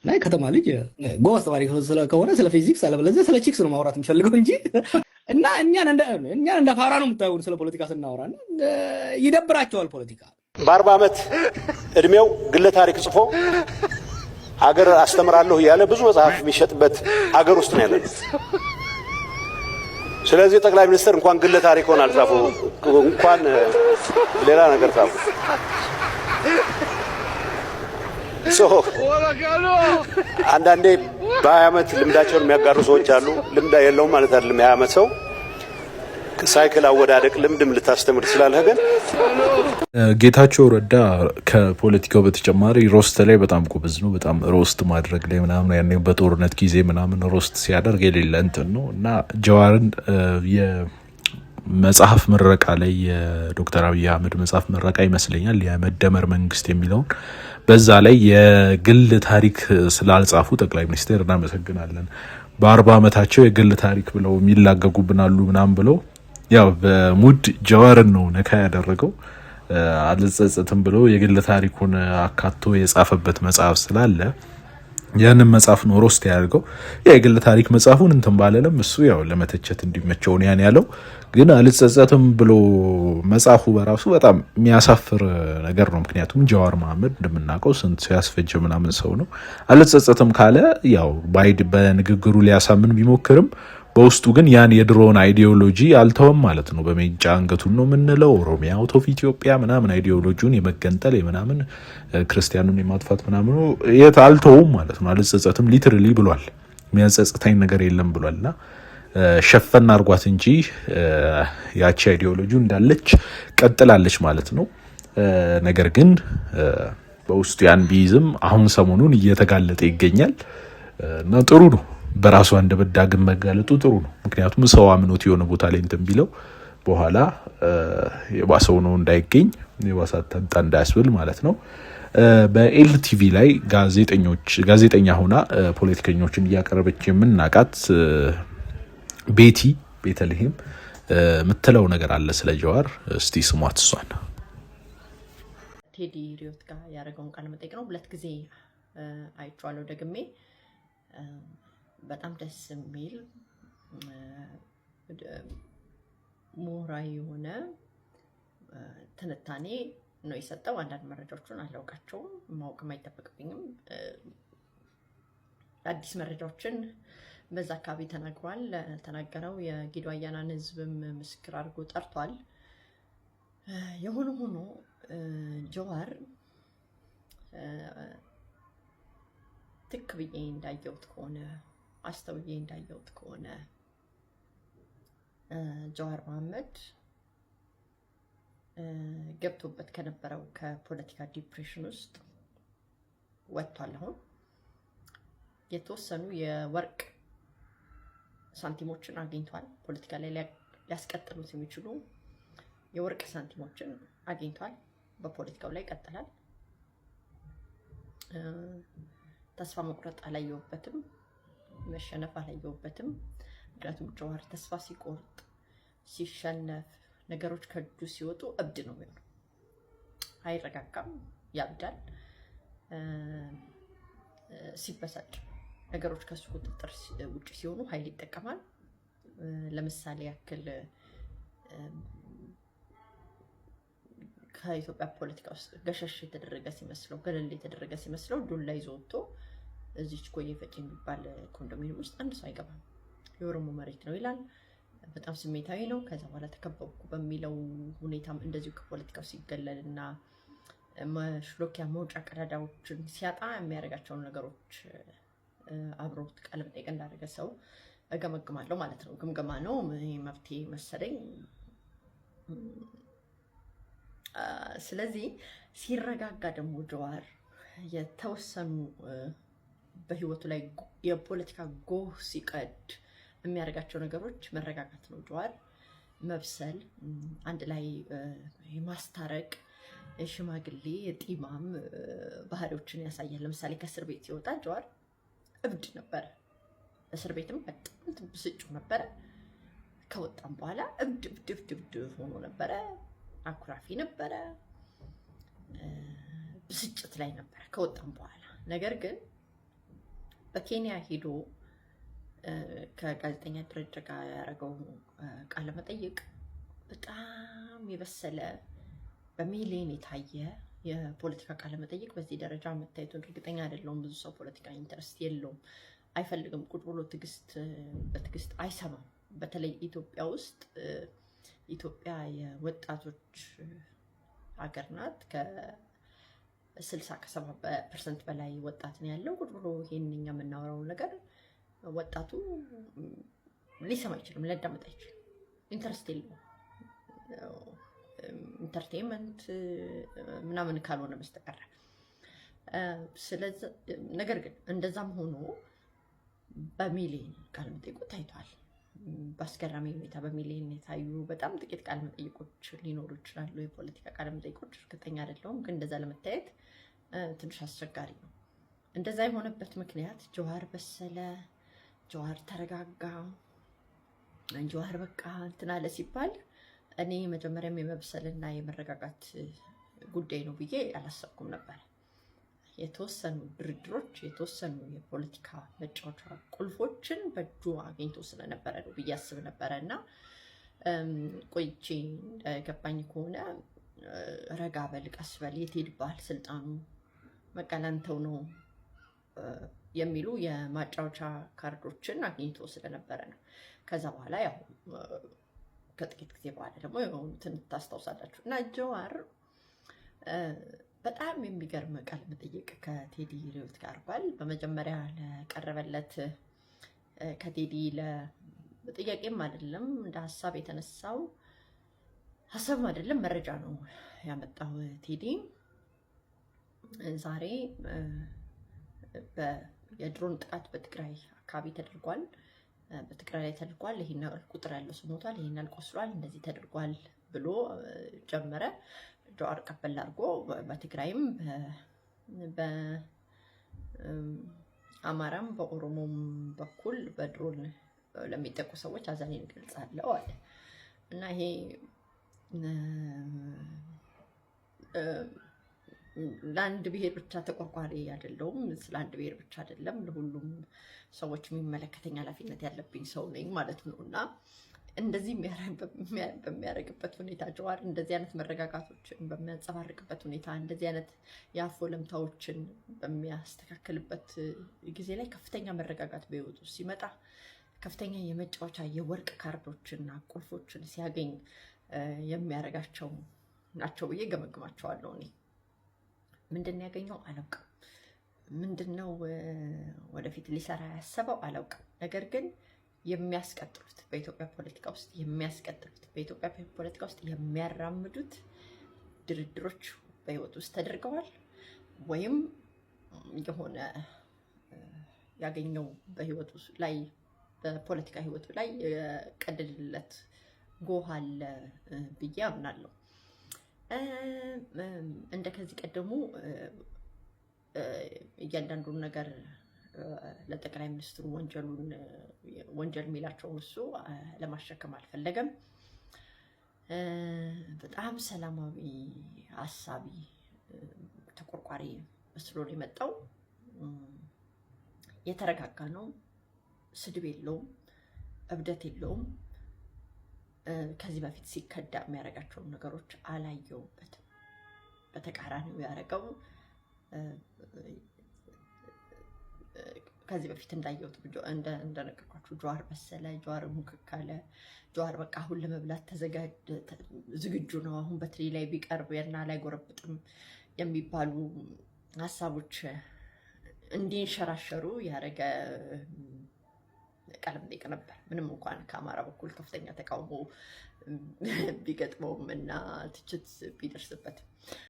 ላይ ከተማ ልጅ ጎበዝ ተማሪ ከሆነ ስለ ፊዚክስ አለበለዚያ ስለ ቺክስ ነው ማውራት የሚፈልገው እንጂ እና እኛን እንደ ፋራ ነው የምታዩን ስለ ፖለቲካ ስናወራ ይደብራቸዋል ፖለቲካ። በ40 ዓመት እድሜው ግለ ታሪክ ጽፎ ሀገር አስተምራለሁ እያለ ብዙ መጽሐፍ የሚሸጥበት ሀገር ውስጥ ነው ያለነው። ስለዚህ ጠቅላይ ሚኒስትር እንኳን ግለ ታሪክ ሆነ አልጻፉ እንኳን ሌላ ነገር ጻፉ። አንዳንዴ በ20 ዓመት ልምዳቸውን የሚያጋሩ ሰዎች አሉ። ልምዳ የለውም ማለት አይደለም። የ20 ዓመት ሰው ሳይክል አወዳደቅ ልምድም ልታስተምር ትችላለህ። ግን ጌታቸው ረዳ ከፖለቲካው በተጨማሪ ሮስት ላይ በጣም ጎበዝ ነው። በጣም ሮስት ማድረግ ላይ ምናምን ያኔ በጦርነት ጊዜ ምናምን ሮስት ሲያደርግ የሌለ እንትን ነው እና ጀዋርን የመጽሐፍ ምረቃ ላይ የዶክተር አብይ አህመድ መጽሐፍ ምረቃ ይመስለኛል የመደመር መንግስት የሚለውን በዛ ላይ የግል ታሪክ ስላልጻፉ ጠቅላይ ሚኒስትር እናመሰግናለን። በ40 ዓመታቸው የግል ታሪክ ብለው የሚላገጉብናሉ ምናምን ብለው ያው በሙድ ጀዋርን ነው ነካ ያደረገው። አልጸጸትም ብሎ የግል ታሪኩን አካቶ የጻፈበት መጽሐፍ ስላለ ያንን መጽሐፍ ነው ሮስት ያደርገው። የግል ታሪክ መጽሐፉን እንትን ባለለም እሱ ያው ለመተቸት እንዲመቸው ነው ያን ያለው። ግን አልጸጸትም ብሎ መጽሐፉ በራሱ በጣም የሚያሳፍር ነገር ነው። ምክንያቱም ጀዋር መሐመድ እንደምናውቀው ስንት ሲያስፈጀ ምናምን ሰው ነው። አልጸጸትም ካለ ያው ባይድ በንግግሩ ሊያሳምን ቢሞክርም በውስጡ ግን ያን የድሮን አይዲዮሎጂ አልተወም ማለት ነው። በሜንጫ አንገቱን ነው የምንለው ኦሮሚያ አውት ኦፍ ኢትዮጵያ ምናምን አይዲዮሎጂውን የመገንጠል የምናምን ክርስቲያኑን የማጥፋት ምናምን የት አልተውም ማለት ነው። አልጸጸትም ሊትራሊ ብሏል። የሚያጸጽተኝ ነገር የለም ብሏልና ሸፈን አርጓት እንጂ ያቺ አይዲዮሎጂው እንዳለች ቀጥላለች ማለት ነው። ነገር ግን በውስጡ ያን ቢይዝም አሁን ሰሞኑን እየተጋለጠ ይገኛል እና ጥሩ ነው። በራሱ አንደበት ዳግም መጋለጡ ጥሩ ነው። ምክንያቱም ሰው አምኖት የሆነ ቦታ ላይ እንትን ቢለው በኋላ የባሰው ነው እንዳይገኝ የባሳት ተንጣ እንዳያስብል ማለት ነው። በኤልቲቪ ላይ ጋዜጠኛ ሆና ፖለቲከኞችን እያቀረበች የምናቃት ቤቲ ቤተልሔም የምትለው ነገር አለ ስለ ጀዋር። እስቲ ስሟት እሷን። ቴዲ ሪዮት ጋር ያደረገውን ቃለ መጠይቅ ነው። 2 ጊዜ አይቼዋለሁ ደግሜ። በጣም ደስ የሚል ምሁራዊ የሆነ ትንታኔ ነው የሰጠው። አንዳንድ መረጃዎችን አላውቃቸውም፣ ማወቅም አይጠበቅብኝም። አዲስ መረጃዎችን በዛ አካባቢ ተናግሯል። ተናገረው የጊዶ አያናን ህዝብም ምስክር አድርጎ ጠርቷል። የሆነ ሆኖ ጀዋር ትክ ብዬ እንዳየሁት ከሆነ አስተውዬ እንዳየሁት ከሆነ ጀዋር መሐመድ ገብቶበት ከነበረው ከፖለቲካ ዲፕሬሽን ውስጥ ወጥቷል። አሁን የተወሰኑ የወርቅ ሳንቲሞችን አግኝቷል። ፖለቲካ ላይ ሊያስቀጥሉት የሚችሉ የወርቅ ሳንቲሞችን አግኝቷል። በፖለቲካው ላይ ይቀጥላል። ተስፋ መቁረጥ አላየሁበትም፣ መሸነፍ አላየሁበትም። ምክንያቱም ጀዋር ተስፋ ሲቆርጥ ሲሸነፍ ነገሮች ከእጁ ሲወጡ እብድ ነው የሚሆነው። አይረጋጋም፣ ያብዳል። ሲበሳጭ ነገሮች ከሱ ቁጥጥር ውጭ ሲሆኑ ኃይል ይጠቀማል። ለምሳሌ ያክል ከኢትዮጵያ ፖለቲካ ውስጥ ገሸሽ የተደረገ ሲመስለው ገለል የተደረገ ሲመስለው ዱላ ይዞ ወጥቶ እዚች ኮዬ ፈጪ የሚባል ኮንዶሚኒየም ውስጥ አንድ ሰው አይገባም፣ የኦሮሞ መሬት ነው ይላል። በጣም ስሜታዊ ነው። ከዛ በኋላ ተከበብኩ በሚለው ሁኔታም እንደዚሁ ከፖለቲካው ሲገለልና መሽሎኪያ መውጫ ቀዳዳዎችን ሲያጣ የሚያደርጋቸውን ነገሮች አብሮት ቃለ መጠይቅ እንዳደረገ ሰው እገመግማለሁ ማለት ነው። ግምገማ ነው፣ መብቴ መሰለኝ። ስለዚህ ሲረጋጋ ደግሞ ጀዋር የተወሰኑ በህይወቱ ላይ የፖለቲካ ጎህ ሲቀድ የሚያደርጋቸው ነገሮች መረጋጋት ነው። ጀዋር መብሰል፣ አንድ ላይ የማስታረቅ የሽማግሌ የጢማም ባህሪዎችን ያሳያል። ለምሳሌ ከእስር ቤት ሲወጣ ጀዋር እብድ ነበረ። እስር ቤትም በጣም ብስጩ ነበረ። ከወጣም በኋላ እብድ ሆኖ ነበረ። አኩራፊ ነበረ። ብስጭት ላይ ነበረ ከወጣም በኋላ። ነገር ግን በኬንያ ሄዶ ከጋዜጠኛ ደረጀ ጋር ያደረገው ቃለ መጠይቅ በጣም የበሰለ በሚሊዮን የታየ የፖለቲካ ቃለ መጠይቅ በዚህ ደረጃ መታየቱን እርግጠኛ አይደለሁም። ብዙ ሰው ፖለቲካ ኢንተረስት የለውም፣ አይፈልግም። ቁጭ ብሎ በትዕግስት አይሰማም። በተለይ ኢትዮጵያ ውስጥ ኢትዮጵያ የወጣቶች ሀገር ናት። ከ60-70% በላይ ወጣት ነው ያለው። ቁጭ ብሎ ይሄን እኛ የምናወራው ነገር ወጣቱ ሊሰማ አይችልም፣ ሊያዳምጥ አይችልም። ኢንተረስት የለውም ኢንተርቴንመንት ምናምን ካልሆነ በስተቀር። ስለዚህ ነገር ግን እንደዛም ሆኖ በሚሊዮን ቃለ መጠይቆች ታይቷል። በአስገራሚ ሁኔታ በሚሊዮን የታዩ በጣም ጥቂት ቃለ መጠይቆች ሊኖሩ ይችላሉ፣ የፖለቲካ ቃለ መጠይቆች እርግጠኛ አይደለሁም። ግን እንደዛ ለመታየት ትንሽ አስቸጋሪ ነው። እንደዛ የሆነበት ምክንያት ጀዋር በሰለ፣ ጀዋር ተረጋጋ፣ ጀዋር በቃ እንትን አለ ሲባል እኔ መጀመሪያም የመብሰልና የመረጋጋት ጉዳይ ነው ብዬ አላሰብኩም ነበር። የተወሰኑ ድርድሮች፣ የተወሰኑ የፖለቲካ መጫወቻ ቁልፎችን በእጁ አግኝቶ ስለነበረ ነው ብዬ አስብ ነበረ እና ቆይቼ እንደገባኝ ከሆነ ረጋ በል፣ ቀስ በል፣ የት ሄድብሃል ስልጣኑ መቀለንተው ነው የሚሉ የማጫወቻ ካርዶችን አግኝቶ ስለነበረ ነው። ከዛ በኋላ ያው ከጥቂት ጊዜ በኋላ ደግሞ የሆኑትን ታስታውሳላችሁ። እና ጀዋር በጣም የሚገርም ቃለ መጠይቅ ከቴዲ ሪዮት ጋር አድርጓል። በመጀመሪያ ለቀረበለት ከቴዲ ጥያቄም አይደለም እንደ ሀሳብ የተነሳው ሀሳብም አይደለም መረጃ ነው ያመጣው ቴዲ። ዛሬ የድሮን ጥቃት በትግራይ አካባቢ ተደርጓል፣ በትግራይ ላይ ተደርጓል፣ ይሄን ቁጥር ያለው ሰው ሞቷል፣ ይሄን ቆስሏል፣ እንደዚህ ተደርጓል ብሎ ጀመረ። ጀዋር ቀበል አድርጎ በትግራይም በአማራም በኦሮሞም በኩል በድሮን ለሚጠቁ ሰዎች ሀዘኔን እገልጻለሁ አለ እና ይሄ ለአንድ ብሔር ብቻ ተቆርቋሪ አይደለሁም፣ ስለ አንድ ብሔር ብቻ አይደለም፣ ለሁሉም ሰዎች የሚመለከተኝ ኃላፊነት ያለብኝ ሰው ነኝ ማለት ነው እና እንደዚህ በሚያደርግበት ሁኔታ ጀዋር እንደዚህ አይነት መረጋጋቶችን በሚያንጸባርቅበት ሁኔታ እንደዚህ አይነት የአፍ ወለምታዎችን በሚያስተካክልበት ጊዜ ላይ ከፍተኛ መረጋጋት በህይወቱ ሲመጣ ከፍተኛ የመጫወቻ የወርቅ ካርዶችና ቁልፎችን ሲያገኝ የሚያደርጋቸው ናቸው ብዬ ገመግማቸዋለሁ። እኔ ምንድን ያገኘው አላውቅም፣ ምንድነው ወደፊት ሊሰራ ያሰበው አላውቅም። ነገር ግን የሚያስቀጥሉት በኢትዮጵያ ፖለቲካ ውስጥ የሚያስቀጥሉት በኢትዮጵያ ፖለቲካ ውስጥ የሚያራምዱት ድርድሮች በህይወት ውስጥ ተደርገዋል ወይም የሆነ ያገኘው በህይወቱ ላይ በፖለቲካ ህይወቱ ላይ የቀደደለት ጎህ አለ ብዬ አምናለሁ። እንደ ከዚህ ቀደሙ እያንዳንዱን ነገር ለጠቅላይ ሚኒስትሩ ወንጀል የሚላቸውን እሱ ለማሸከም አልፈለገም። በጣም ሰላማዊ አሳቢ ተቆርቋሪ መስሎ የመጣው የተረጋጋ ነው። ስድብ የለውም፣ እብደት የለውም። ከዚህ በፊት ሲከዳ የሚያደርጋቸውን ነገሮች አላየውበትም። በተቃራኒው ያደረገው ከዚህ በፊት እንዳየሁት እንደነገርኳችሁ ጀዋር በሰለ፣ ጀዋር ሙክክ አለ፣ ጀዋር በቃ አሁን ለመብላት ዝግጁ ነው፣ አሁን በትሪ ላይ ቢቀርብ እና ላይ ጎረብጥም የሚባሉ ሀሳቦች እንዲንሸራሸሩ ያደረገ ቃለ መጠይቅ ነበር። ምንም እንኳን ከአማራ በኩል ከፍተኛ ተቃውሞ ቢገጥመውም እና ትችት ቢደርስበትም